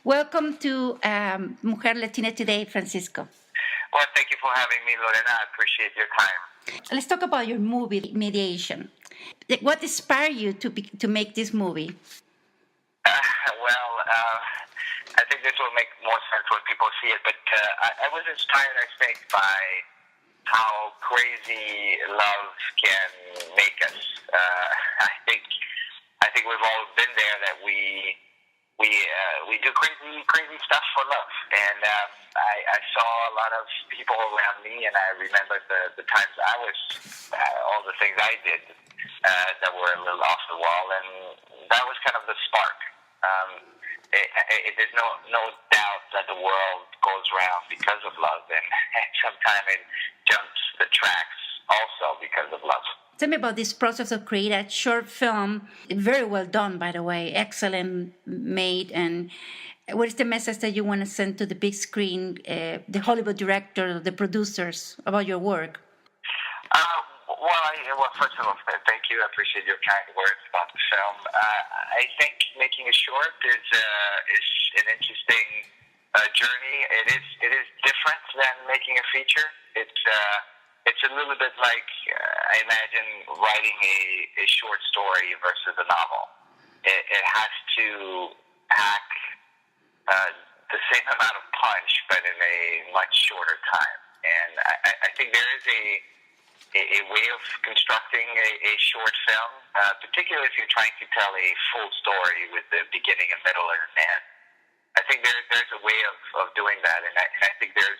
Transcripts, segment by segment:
Welcome to Latina Today, Francisco. Well, thank you for having me, Lorena. I appreciate your time. Let's talk about your movie, Mediation. What inspired you to make this movie? I think this will make more sense when people see it, but I was inspired, I think, by how crazy love can make us. I think we've all been there, that we do crazy stuff for love, and I saw a lot of people around me, and I remember the times I was all the things I did that were a little off the wall, and that was kind of the spark. There's no doubt that the world goes round because of love, and sometimes it jumps the tracks also because of love. Tell me about this process of creating a short film. Very well done, by the way. Excellent made. And what is the message that you want to send to the big screen, the Hollywood director, the producers, about your work? Well, first of all, thank you. I appreciate your kind words about the film. I think making a short is an interesting journey. It is different than making a feature. It's a little bit like, I imagine, writing a short story versus a novel. It has to pack the same amount of punch, but in a much shorter time. And I think there is a way of constructing a short film, particularly if you're trying to tell a full story with the beginning, a middle, and an end. I think there's a way of doing that, and I think there's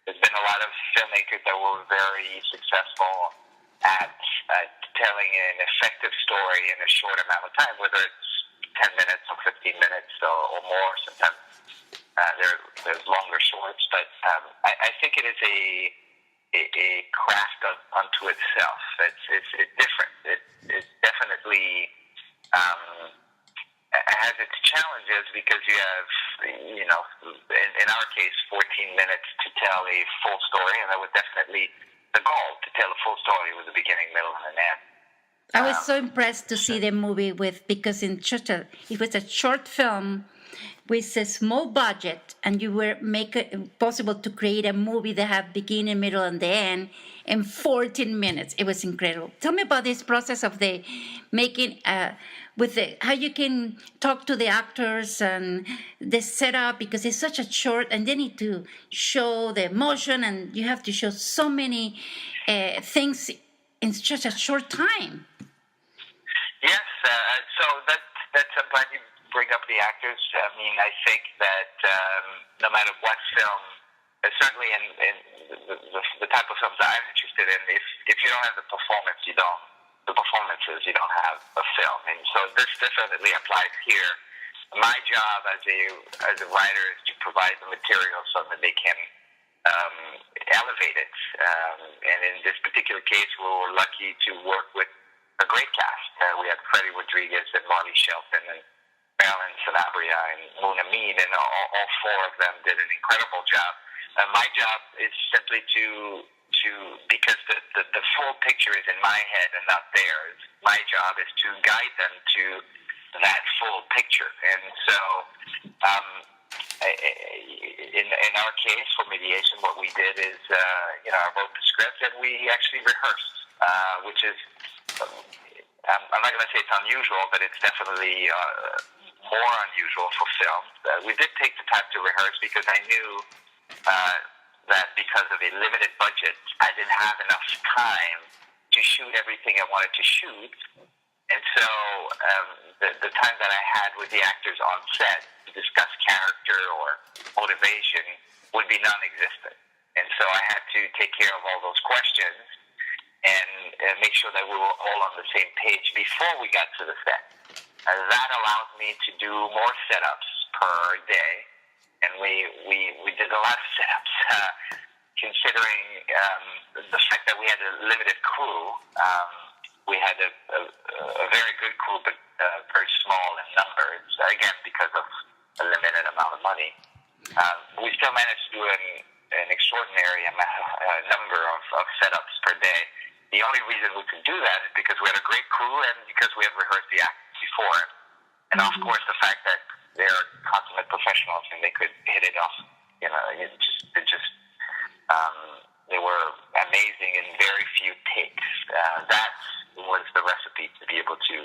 been a lot of filmmakers that were very successful at telling an effective story in a short amount of time, whether it's 10 minutes or 15 minutes or more. Sometimes there's longer shorts, but I think it is a craft unto itself. It's different. It definitely has its challenges, because you have, in our case, 14 minutes to tell a full story, and that was definitely the goal, to tell a full story with a beginning, middle, and an end. I was so impressed to see the movie because it was a short film with a small budget, and you were make it possible to create a movie that had beginning, middle, and the end in 14 minutes. It was incredible. Tell me about this process of the making, how you can talk to the actors and the setup, because it's such a short, and they need to show the emotion, and you have to show so many things in such a short time. Yes, so I'm glad you bring up the actors. I mean, I think that no matter what film, certainly in the type of films that I'm interested in, if you don't have the performances, you don't have a film. And so this definitely applies here. My job as a writer is to provide the material so that they can elevate it. And in this particular case, we were lucky to work with a great cast. We had Freddie Rodriguez and Marley Shelton and Marilyn Calabria and Muna Mead, and all four of them did an incredible job. My job is simply to because the full picture is in my head and not theirs. My job is to guide them to that full picture. And so, in our case for Mediation, what we did is, I wrote the script and we actually rehearsed, which is, I'm not going to say it's unusual, but it's definitely more unusual for film. We did take the time to rehearse because I knew that because of a limited budget, I didn't have enough time to shoot everything I wanted to shoot. And so the time that I had with the actors on set to discuss character or motivation would be non-existent. And so I had to take care of all those questions and make sure that we were all on the same page before we got to the set. That allowed me to do more setups per day, and we did a lot of setups. Considering the fact that we had a limited crew, we had a very good crew, but very small in numbers, again, because of a limited amount of money. We still managed to do an extraordinary number of setups per day. The only reason we could do that is because we had a great crew and because we had rehearsed the acts before. And of course, the fact that they're consummate professionals, and they could hit it off. You know, they were amazing in very few takes. That was the recipe to be able to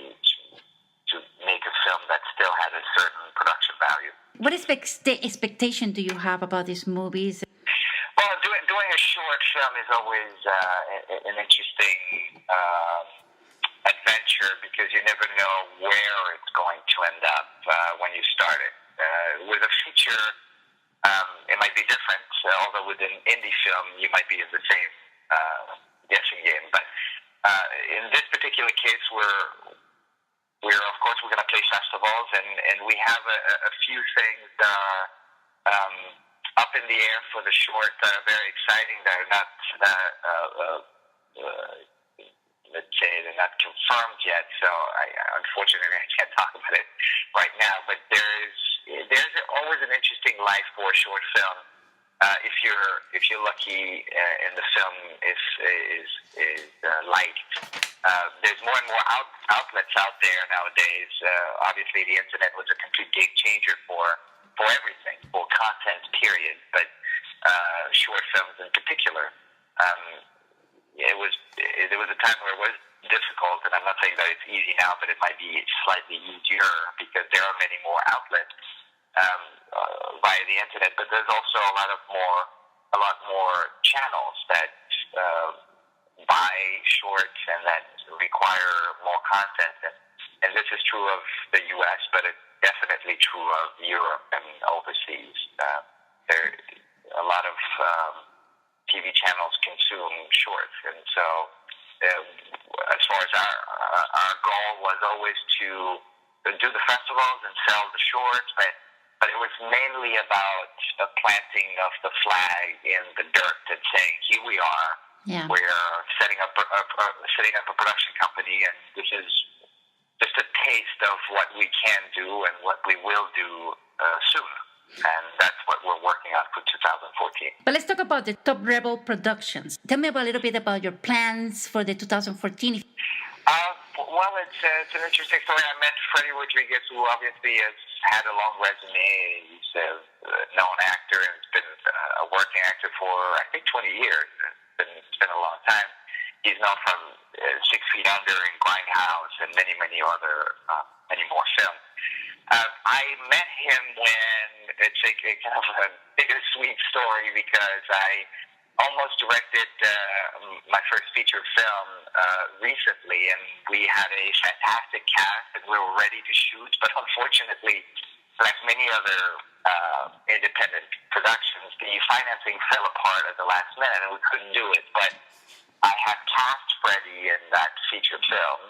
make a film that still had a certain production value. What expectation do you have about these movies? Well, doing a short film is always an interesting adventure, because you never know where it's going to end up when you start it. With a feature, it might be different, although with an indie film, you might be in the same guessing game. But in this particular case, we're of course, we're going to play festivals, and we have a few things up in the air for the short that are very exciting, that are not, let's say, they're not confirmed yet. So unfortunately, I can't talk about it right now. But there's always an interesting life for a short film. If you're lucky and the film is liked. There's more and more outlets out there nowadays. Obviously, the internet was a complete game changer for everything, for content, period. But short films in particular, there was a time where it was difficult, and I'm not saying that it's easy now, but it might be slightly easier because there are many more outlets via the internet. But there's also a lot more channels that buy shorts and that require more content, and this is true of the U.S., but it's definitely true of Europe and overseas. There a lot of TV channels consume shorts, and so as far as our goal was always to do the festivals and sell the shorts, but it was mainly about the planting of the flag in the dirt and saying, here we are. Yeah. We're setting up a production company, and this is just a taste of what we can do and what we will do soon. And that's what we're working on for 2014. But let's talk about the Top Rebel Productions. Tell me a little bit about your plans for the 2014. Well, it's an interesting story. I met Freddie Rodriguez, who obviously has had a long resume. He's a known actor and has been a working actor for, I think, 20 years. It's been a long time. He's known from 6 Feet Under and Grindhouse and many more films. I met him when it's a kind of a bittersweet story, because I almost directed my first feature film recently, and we had a fantastic cast and we were ready to shoot, but unfortunately, like many other independent productions, the financing fell apart at the last minute and we couldn't do it. But I had cast Freddie in that feature film,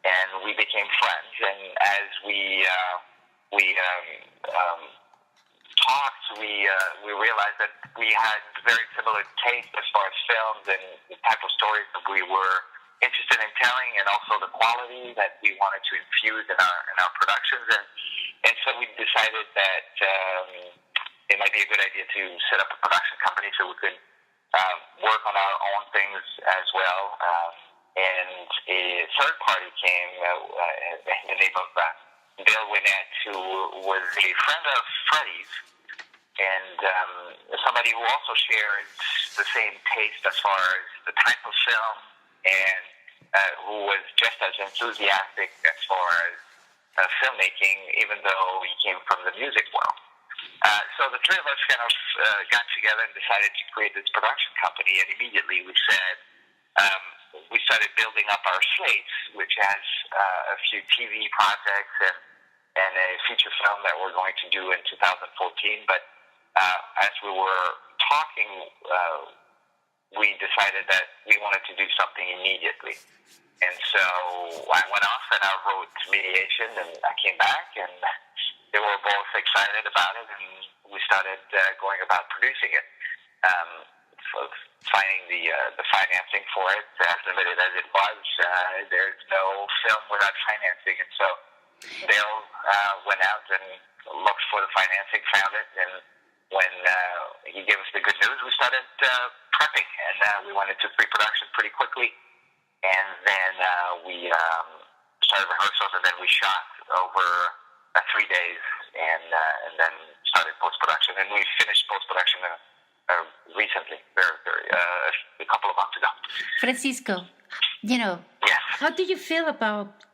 and we became friends. And as we talked, we realized that we had very similar tastes as far as films and the type of stories that we were interested in telling, and also the quality that we wanted to infuse in our productions. And so we decided that it might be a good idea to set up a production company so we could work on our own things as well. And a third party came in the name of Bill Winnett, who was a friend of Freddie's, and somebody who also shared the same taste as far as the type of film, and who was just as enthusiastic as far as filmmaking, even though he came from the music world. So the three of us kind of got together and decided to create this production company, and immediately we said, we started building up our slate, which has a few TV projects and a feature film that we're going to do in 2014. But as we were talking, we decided that we wanted to do something immediately. And so I went off and I wrote Mediation, and I came back, and they were both excited about it, and we started going about producing it. Finding the financing for it, as limited as it was, there's no film without financing. And so Dale went out and looked for the financing, found it, and when he gave us the good news, we started prepping, and we went into pre-production pretty quickly, and then we started rehearsals, and then we shot over 3 days and then started post-production. And we finished post-production recently, a couple of months ago. Francisco, Yes. how do you feel about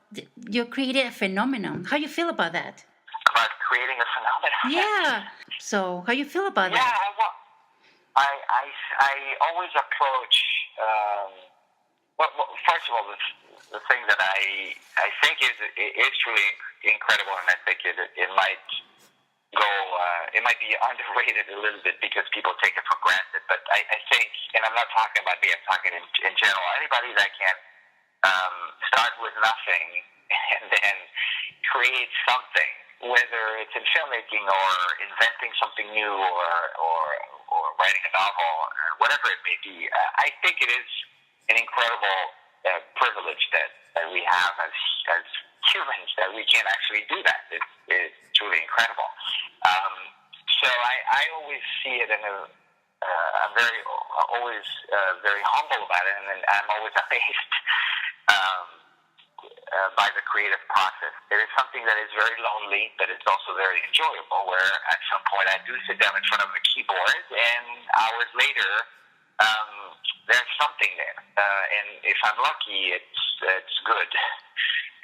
you created a phenomenon? How you feel about that? About creating a phenomenon. Yeah. So how you feel about that? Yeah, well, I always approach. First of all, the thing that I think is truly incredible, and I think it might go. It might be underrated a little bit because people take it for granted. But I think, and I'm not talking about me. I'm talking in general. Anybody that can start with nothing and then create something, whether it's in filmmaking or inventing something new or writing a novel or whatever it may be, I think it is an incredible privilege that we have as humans, that we can actually do that. It's truly incredible. So I always see it in I'm always very humble about it, and I'm always amazed by the creative process. It is something that is very lonely, but it's also very enjoyable, where at some point I do sit down in front of a keyboard, and hours later, there's something there. And if I'm lucky, it's good.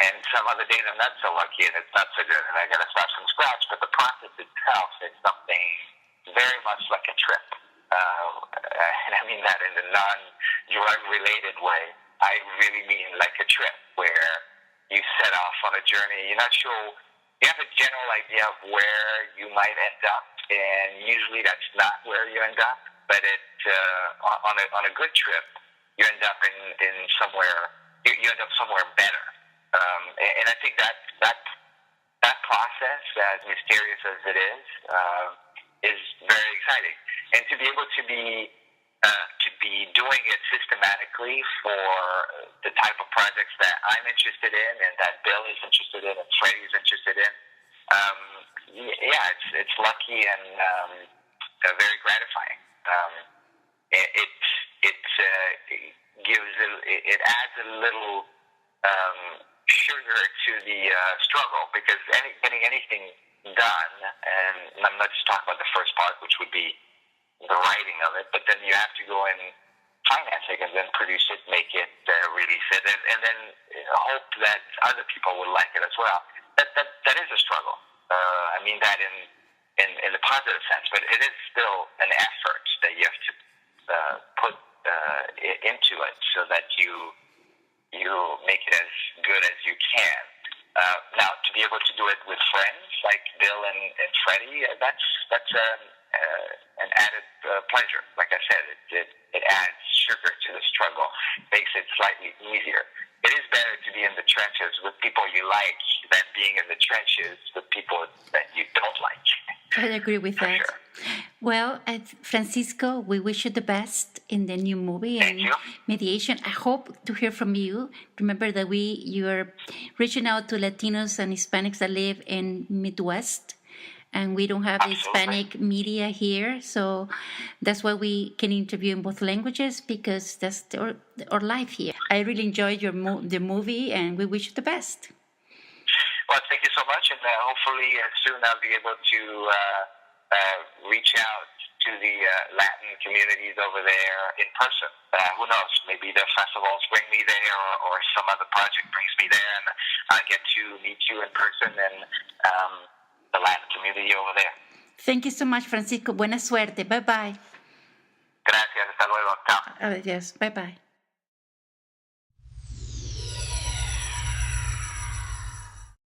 And some other days I'm not so lucky, and it's not so good, and I got to start from scratch. But the process itself is something very much like a trip. And I mean that in a non-drug-related way. I really mean like a trip where you set off on a journey. You're not sure. You have a general idea of where you might end up, and usually that's not where you end up. But on a good trip, you end up in somewhere. You end up somewhere better. And I think that process, as mysterious as it is very exciting. And to be able to be doing it systematically for the type of projects that I'm interested in, and that Bill is interested in, and Freddie is interested in, it's lucky and very gratifying. It adds a little sugar to the struggle, because getting anything done, and I'm not just talking about the first part, which would be the writing of it, but then you have to go and finance it, and then produce it, make it, release it, and then hope that other people will like it as well. That is a struggle. I mean that in the positive sense, but it is still an effort that you have to put into it so that you make it as good as you can. Now, to be able to do it with friends like Bill and Freddie, that's an added pleasure. Like I said, it adds sugar to the struggle, makes it slightly easier. It is better to be in the trenches with people you like than being in the trenches with people that you don't like. I agree with that. Sure. Well, Francisco, we wish you the best in the new movie and Mediation. I hope to hear from you. Remember that you are reaching out to Latinos and Hispanics that live in Midwest, and we don't have Hispanic media here, so that's why we can interview in both languages, because that's our life here. I really enjoyed the movie, and we wish you the best. Well, thank you so much, and hopefully soon I'll be able to reach out to the Latin communities over there in person. Who knows? Maybe the festivals bring me there, or some other project brings me there, and I get to meet you in person and the Latin community over there. Thank you so much, Francisco. Buena suerte. Bye-bye. Gracias. Hasta luego. Chao. Adiós. Bye-bye.